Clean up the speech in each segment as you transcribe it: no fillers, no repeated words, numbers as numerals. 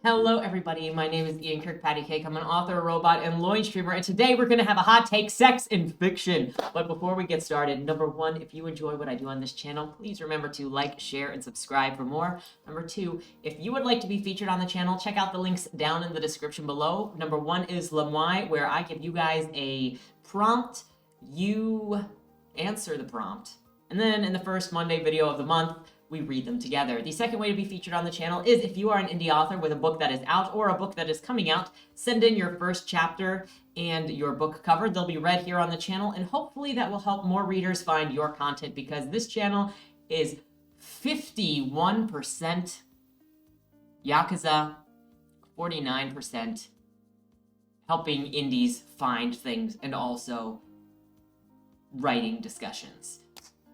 Hello, everybody. My name is Ian Kirkpatrick. I'm an author, robot, and loin streamer, and today we're going to have a hot take, sex in fiction. But before we get started, number one, if you enjoy what I do on this channel, please remember to like, share, and subscribe for more. Number two, if you would like to be featured on the channel, check out the links down in the description below. Number one is Lemoi, where I give you guys a prompt. You answer the prompt. And then in the first Monday video of the month, we read them together. The second way to be featured on the channel is if you are an indie author with a book that is out or a book that is coming out, send in your first chapter and your book cover. They'll be read here on the channel, and hopefully that will help more readers find your content, because this channel is 51% Yakuza, 49% helping indies find things, and also writing discussions,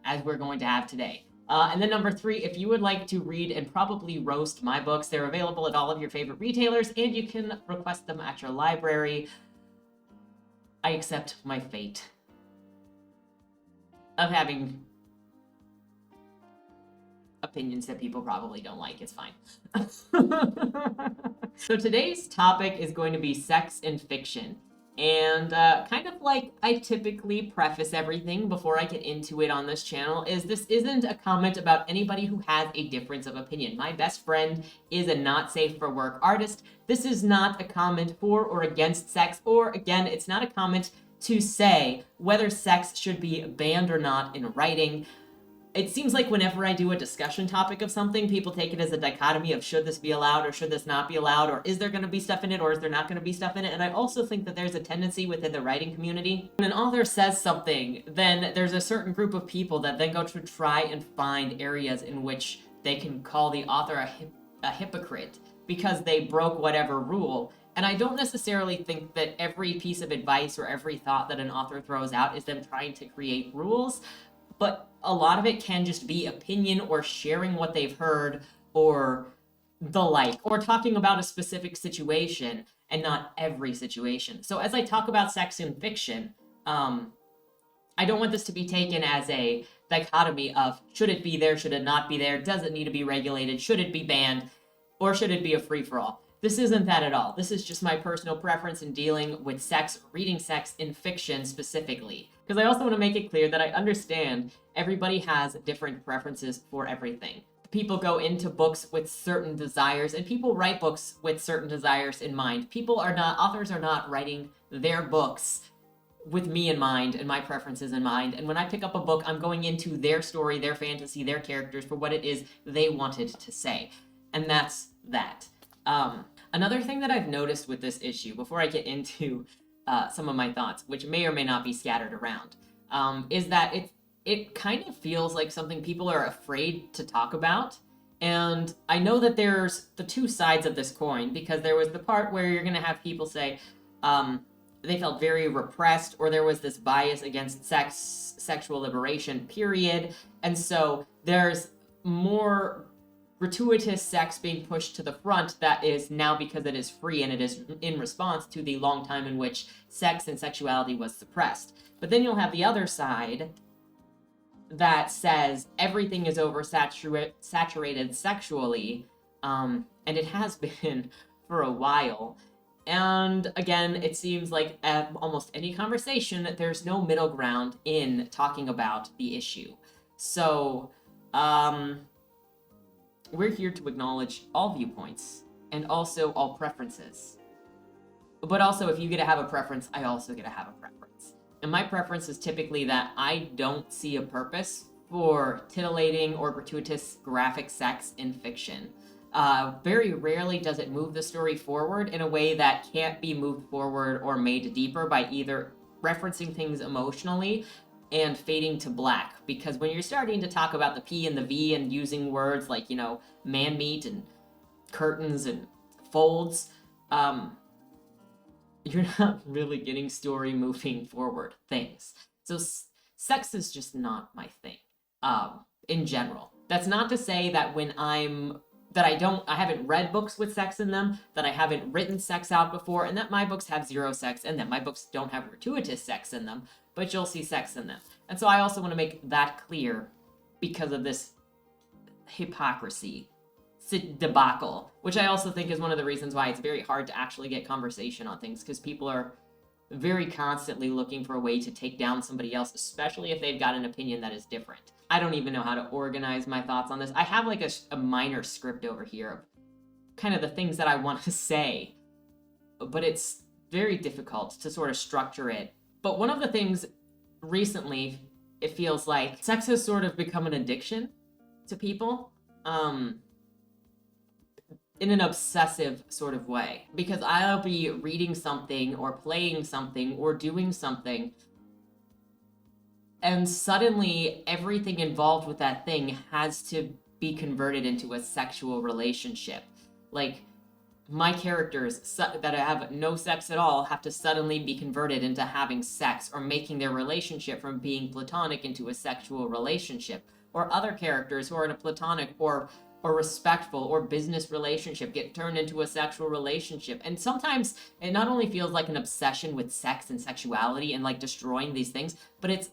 as we're going to have today. And then number three, if you would like to read and probably roast my books, they're available at all of your favorite retailers, and you can request them at your library. I accept my fate of having opinions that people probably don't like. It's fine. So today's topic is going to be sex in fiction. And kind of like I typically preface everything before I get into it on this channel, is this isn't a comment about anybody who has a difference of opinion. My best friend is a not safe for work artist. This is not a comment for or against sex, or again, it's not a comment to say whether sex should be banned or not in writing. It seems like whenever I do a discussion topic of something, people take it as a dichotomy of should this be allowed or should this not be allowed, or is there going to be stuff in it or is there not going to be stuff in it. And I also think that there's a tendency within the writing community, when an author says something, then there's a certain group of people that then go to try and find areas in which they can call the author a hypocrite because they broke whatever rule. And I don't necessarily think that every piece of advice or every thought that an author throws out is them trying to create rules, but a lot of it can just be opinion or sharing what they've heard or the like, or talking about a specific situation and not every situation. So as I talk about sex in fiction, I don't want this to be taken as a dichotomy of should it be there, should it not be there, does it need to be regulated, should it be banned, or should it be a free-for-all. This isn't that at all. This is just my personal preference in dealing with sex, reading sex in fiction specifically. Because I also want to make it clear that I understand everybody has different preferences for everything. People go into books with certain desires, and people write books with certain desires in mind. Authors are not writing their books with me in mind and my preferences in mind. And when I pick up a book, I'm going into their story, their fantasy, their characters for what it is they wanted to say. And that's that. Another thing that I've noticed with this issue, before I get into some of my thoughts, which may or may not be scattered around, is that it kind of feels like something people are afraid to talk about. And I know that there's the two sides of this coin, because there was the part where you're going to have people say they felt very repressed, or there was this bias against sexual liberation, period. And so there's more gratuitous sex being pushed to the front that is now because it is free, and it is in response to the long time in which sex and sexuality was suppressed. But then you'll have the other side that says everything is oversaturated sexually, and it has been for a while. And again, it seems like at almost any conversation, there's no middle ground in talking about the issue. So, we're here to acknowledge all viewpoints and also all preferences. But also, if you get to have a preference, I also get to have a preference. And my preference is typically that I don't see a purpose for titillating or gratuitous graphic sex in fiction. Very rarely does it move the story forward in a way that can't be moved forward or made deeper by either referencing things emotionally and fading to black. Because when you're starting to talk about the P and the V and using words like, man meat and curtains and folds, you're not really getting story moving forward things. So sex is just not my thing, in general. That's not to say that I haven't read books with sex in them, that I haven't written sex out before, and that my books have zero sex in them. My books don't have gratuitous sex in them, but you'll see sex in them. And so I also want to make that clear because of this hypocrisy debacle, which I also think is one of the reasons why it's very hard to actually get conversation on things, because people are very constantly looking for a way to take down somebody else, especially if they've got an opinion that is different. I don't even know how to organize my thoughts on this. I have like a minor script over here of kind of the things that I want to say, but it's very difficult to sort of structure it. But one of the things recently, it feels like sex has sort of become an addiction to people. In an obsessive sort of way, because I'll be reading something or playing something or doing something, and suddenly everything involved with that thing has to be converted into a sexual relationship. Like, my characters that have no sex at all have to suddenly be converted into having sex, or making their relationship from being platonic into a sexual relationship. Or other characters who are in a platonic or respectful or business relationship get turned into a sexual relationship. And sometimes it not only feels like an obsession with sex and sexuality and like destroying these things, but it's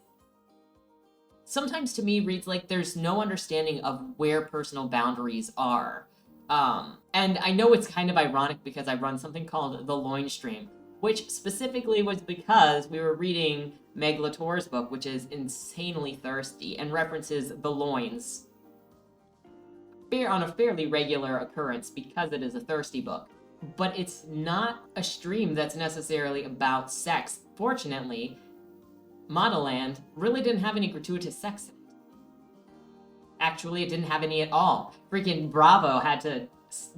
sometimes to me reads like there's no understanding of where personal boundaries are. And I know it's kind of ironic because I run something called The Loin Stream, which specifically was because we were reading Meg Latour's book, which is insanely thirsty and references the loins on a fairly regular occurrence because it is a thirsty book. But it's not a stream that's necessarily about sex. Fortunately, Modeland really didn't have any gratuitous sex in it. Actually, it didn't have any at all. Freaking Bravo had to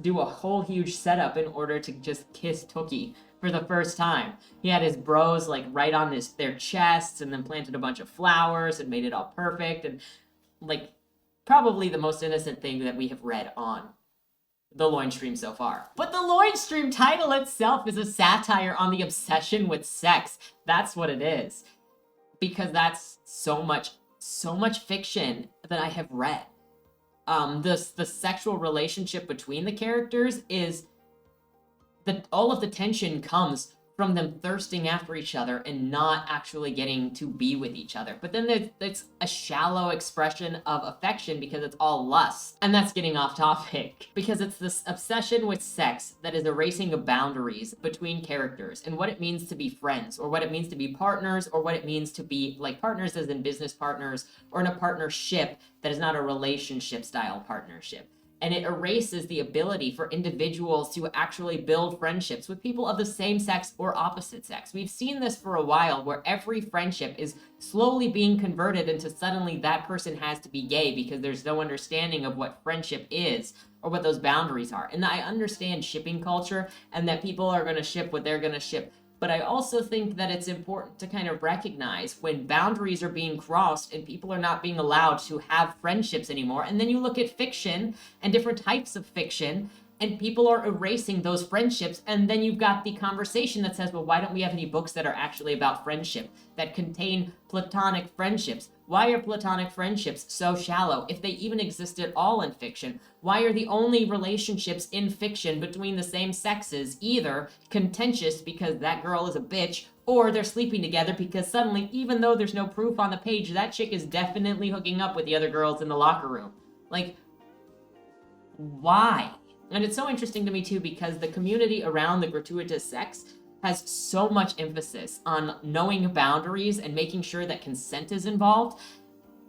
do a whole huge setup in order to just kiss Tookie for the first time. He had his bros like right on their chests, and then planted a bunch of flowers and made it all perfect, and like probably the most innocent thing that we have read on the Loin Stream so far. But the Loin Stream title itself is a satire on the obsession with sex. That's what it is. Because that's so much fiction that I have read. The sexual relationship between the characters is that all of the tension comes from them thirsting after each other and not actually getting to be with each other. But then there's a shallow expression of affection because it's all lust. And that's getting off topic. Because it's this obsession with sex that is erasing the boundaries between characters and what it means to be friends, or what it means to be partners, or what it means to be like partners as in business partners, or in a partnership that is not a relationship style partnership. And it erases the ability for individuals to actually build friendships with people of the same sex or opposite sex. We've seen this for a while, where every friendship is slowly being converted into suddenly that person has to be gay because there's no understanding of what friendship is or what those boundaries are. And I understand shipping culture and that people are going to ship what they're going to ship. But I also think that it's important to kind of recognize when boundaries are being crossed and people are not being allowed to have friendships anymore. And then you look at fiction and different types of fiction, and people are erasing those friendships. And then you've got the conversation that says, well, why don't we have any books that are actually about friendship, that contain platonic friendships? Why are platonic friendships so shallow, if they even exist at all in fiction? Why are the only relationships in fiction between the same sexes either contentious because that girl is a bitch, or they're sleeping together because suddenly, even though there's no proof on the page, that chick is definitely hooking up with the other girls in the locker room? Like, why? And it's so interesting to me too, because the community around the gratuitous sex has so much emphasis on knowing boundaries and making sure that consent is involved.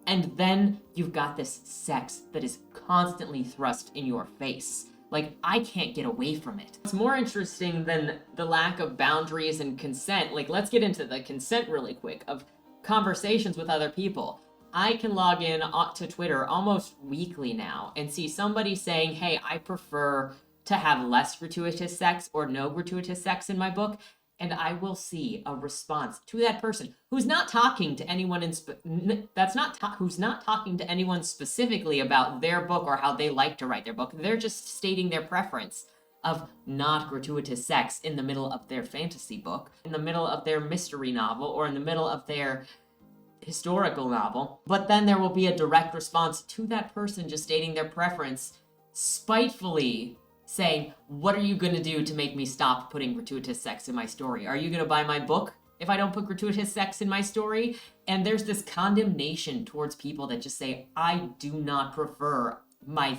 And then you've got this sex that is constantly thrust in your face. Like, I can't get away from it. What's more interesting than the lack of boundaries and consent, like, let's get into the consent really quick, of conversations with other people. I can log in to Twitter almost weekly now and see somebody saying, hey, I prefer to have less gratuitous sex or no gratuitous sex in my book. And I will see a response to that person who's not talking to anyone who's not talking to anyone specifically about their book or how they like to write their book. They're just stating their preference of not gratuitous sex in the middle of their fantasy book, in the middle of their mystery novel, or in the middle of their historical novel. But then there will be a direct response to that person just stating their preference, spitefully saying, what are you going to do to make me stop putting gratuitous sex in my story? Are you going to buy my book if I don't put gratuitous sex in my story? And there's this condemnation towards people that just say, I do not prefer my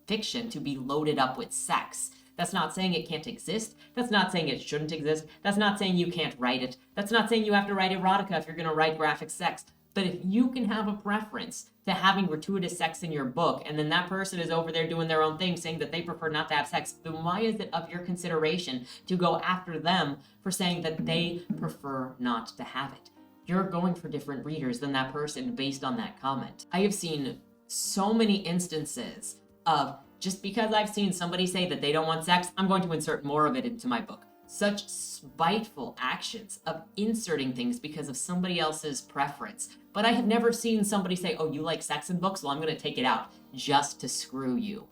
fiction to be loaded up with sex. That's not saying it can't exist. That's not saying it shouldn't exist. That's not saying you can't write it. That's not saying you have to write erotica if you're going to write graphic sex. But if you can have a preference to having gratuitous sex in your book, and then that person is over there doing their own thing saying that they prefer not to have sex, then why is it of your consideration to go after them for saying that they prefer not to have it? You're going for different readers than that person based on that comment. I have seen so many instances of, just because I've seen somebody say that they don't want sex, I'm going to insert more of it into my book. Such spiteful actions of inserting things because of somebody else's preference. But I have never seen somebody say, oh, you like sex in books? Well, I'm going to take it out just to screw you.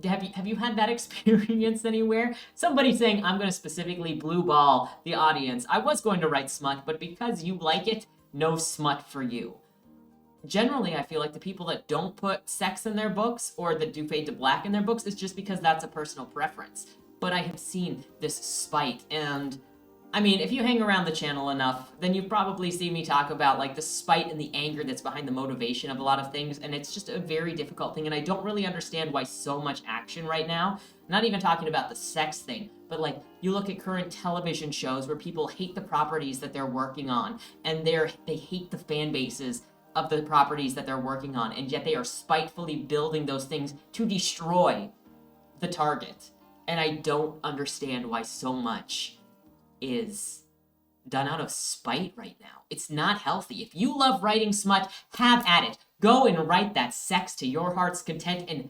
Have you had that experience anywhere? Somebody saying, I'm going to specifically blue ball the audience. I was going to write smut, but because you like it, no smut for you. Generally, I feel like the people that don't put sex in their books or that do fade to black in their books is just because that's a personal preference. But I have seen this spite, and I mean, if you hang around the channel enough, then you've probably seen me talk about like the spite and the anger that's behind the motivation of a lot of things, and it's just a very difficult thing, and I don't really understand why so much action right now. Not even talking about the sex thing, but like you look at current television shows where people hate the properties that they're working on, and they hate the fan bases of the properties that they're working on, and yet they are spitefully building those things to destroy the target. And I don't understand why so much is done out of spite right now. It's not healthy. If you love writing smut, have at it. Go and write that sex to your heart's content and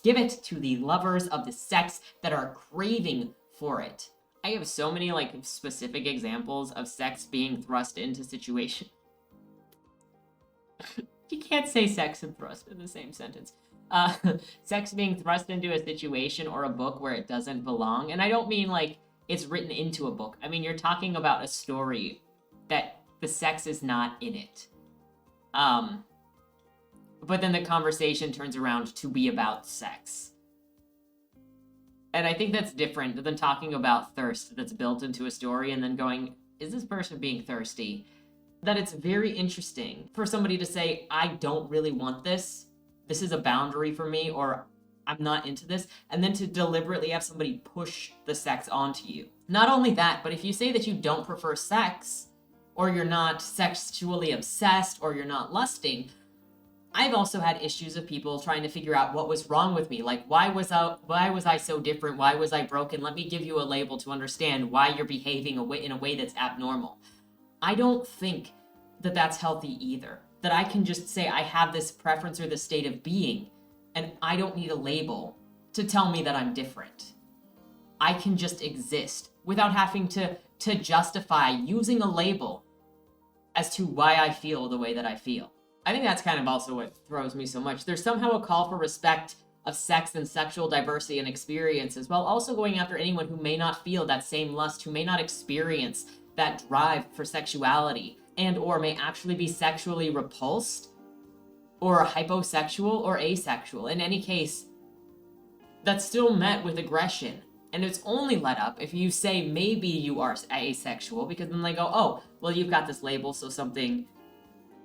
give it to the lovers of the sex that are craving for it. I have so many like specific examples of sex being thrust into situation. You can't say sex and thrust in the same sentence. Sex being thrust into a situation or a book where it doesn't belong. And I don't mean like it's written into a book. I mean, you're talking about a story that the sex is not in it. But then the conversation turns around to be about sex. And I think that's different than talking about thirst that's built into a story and then going, is this person being thirsty? That it's very interesting for somebody to say, I don't really want this. This is a boundary for me, or I'm not into this, and then to deliberately have somebody push the sex onto you. Not only that, but if you say that you don't prefer sex, or you're not sexually obsessed, or you're not lusting, I've also had issues of people trying to figure out what was wrong with me. Like, why was I so different? Why was I broken? Let me give you a label to understand why you're behaving in a way that's abnormal. I don't think that that's healthy either. That I can just say I have this preference or this state of being, and I don't need a label to tell me that I'm different. I can just exist without having to justify using a label as to why I feel the way that I feel. I think that's kind of also what throws me so much. There's somehow a call for respect of sex and sexual diversity and experiences, while also going after anyone who may not feel that same lust, who may not experience that drive for sexuality, and or may actually be sexually repulsed, or hyposexual, or asexual. In any case, that's still met with aggression. And it's only let up if you say maybe you are asexual, because then they go, oh, well, you've got this label, so something,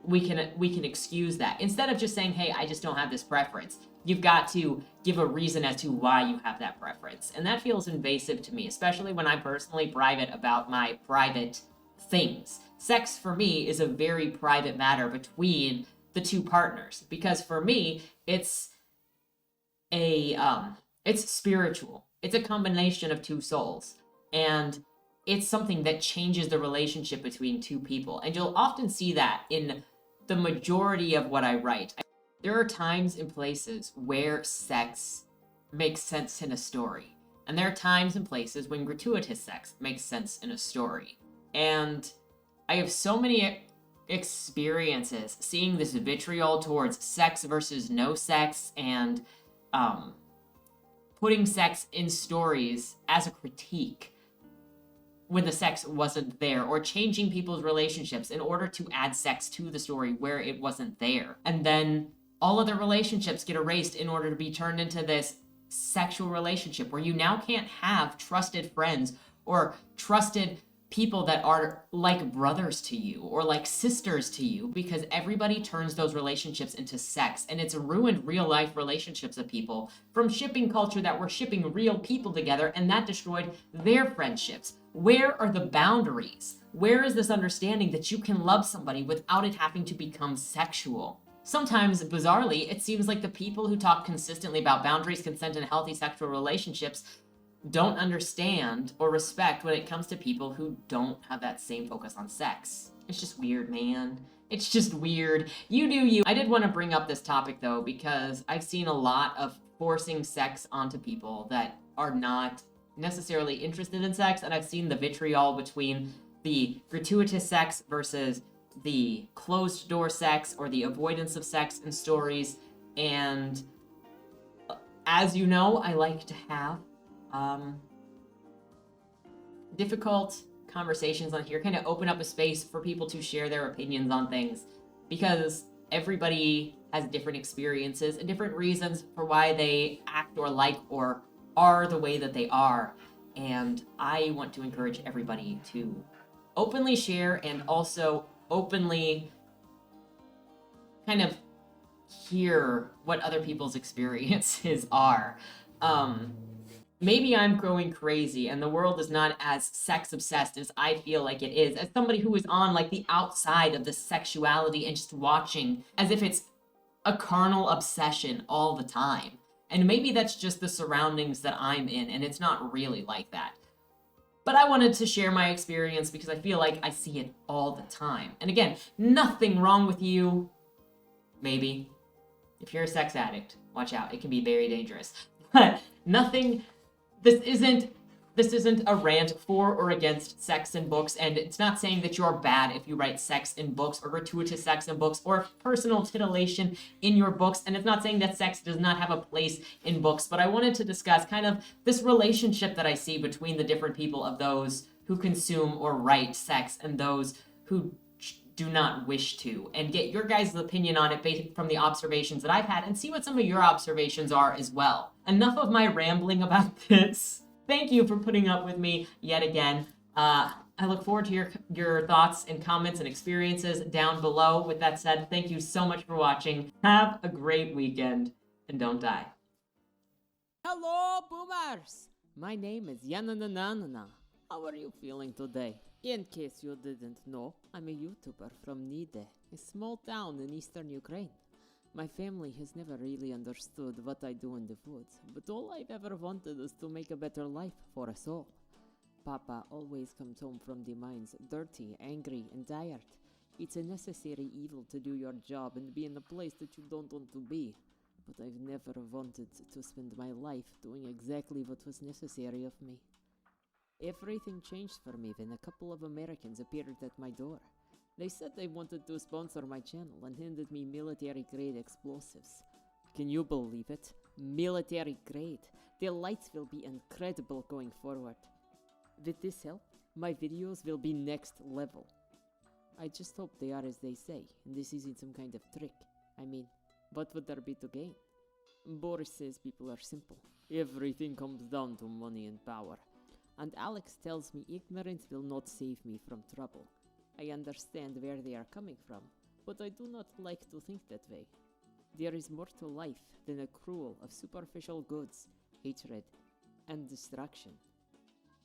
we can excuse that. Instead of just saying, hey, I just don't have this preference. You've got to give a reason as to why you have that preference. And that feels invasive to me, especially when I'm personally private about my private things. Sex for me is a very private matter between the two partners, because for me, it's spiritual. It's a combination of two souls, and it's something that changes the relationship between two people. And you'll often see that in the majority of what I write. There are times and places where sex makes sense in a story, and there are times and places when gratuitous sex makes sense in a story. And I have so many experiences seeing this vitriol towards sex versus no sex, and putting sex in stories as a critique when the sex wasn't there, or changing people's relationships in order to add sex to the story where it wasn't there. And then all other relationships get erased in order to be turned into this sexual relationship where you now can't have trusted friends or trusted people that are like brothers to you or like sisters to you, because everybody turns those relationships into sex, and it's ruined real life relationships of people from shipping culture that were shipping real people together, and that destroyed their friendships. Where are the boundaries? Where is this understanding that you can love somebody without it having to become sexual? Sometimes, bizarrely, it seems like the people who talk consistently about boundaries, consent, and healthy sexual relationships don't understand or respect when it comes to people who don't have that same focus on sex. It's just weird, man. It's just weird. You do you. I did want to bring up this topic though, because I've seen a lot of forcing sex onto people that are not necessarily interested in sex, and I've seen the vitriol between the gratuitous sex versus the closed door sex or the avoidance of sex in stories. And as you know, I like to have difficult conversations on here, kind of open up a space for people to share their opinions on things, because everybody has different experiences and different reasons for why they act or like or are the way that they are. And I want to encourage everybody to openly share and also openly kind of hear what other people's experiences are. Maybe I'm growing crazy and the world is not as sex obsessed as I feel like it is, as somebody who is on like the outside of the sexuality and just watching as if it's a carnal obsession all the time. And maybe that's just the surroundings that I'm in, and it's not really like that. But I wanted to share my experience because I feel like I see it all the time. And again, nothing wrong with you. Maybe. If you're a sex addict, watch out. It can be very dangerous. But nothing. This isn't a rant for or against sex in books, and it's not saying that you're bad if you write sex in books or gratuitous sex in books or personal titillation in your books, and it's not saying that sex does not have a place in books, but I wanted to discuss kind of this relationship that I see between the different people of those who consume or write sex and those who do not wish to, and get your guys' opinion on it based from the observations that I've had, and see what some of your observations are as well. Enough of my rambling about this. Thank you for putting up with me yet again. I look forward to your thoughts and comments and experiences down below. With that said, thank you so much for watching. Have a great weekend, and don't die. Hello, boomers! My name is Yanananana. How are you feeling today? In case you didn't know, I'm a YouTuber from Nide, a small town in eastern Ukraine. My family has never really understood what I do in the woods, but all I've ever wanted is to make a better life for us all. Papa always comes home from the mines dirty, angry, and tired. It's a necessary evil to do your job and be in a place that you don't want to be. But I've never wanted to spend my life doing exactly what was necessary of me. Everything changed for me when a couple of Americans appeared at my door. They said they wanted to sponsor my channel and handed me military-grade explosives. Can you believe it? Military-grade. The lights will be incredible going forward. With this help, my videos will be next level. I just hope they are as they say, and this isn't some kind of trick. I mean, what would there be to gain? Boris says people are simple. Everything comes down to money and power. And Alex tells me ignorance will not save me from trouble. I understand where they are coming from, but I do not like to think that way. There is more to life than a cruel of superficial goods, hatred, and destruction.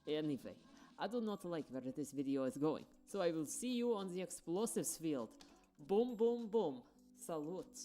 Anyway, I do not like where this video is going, so I will see you on the explosives field. Boom, boom, boom. Salute.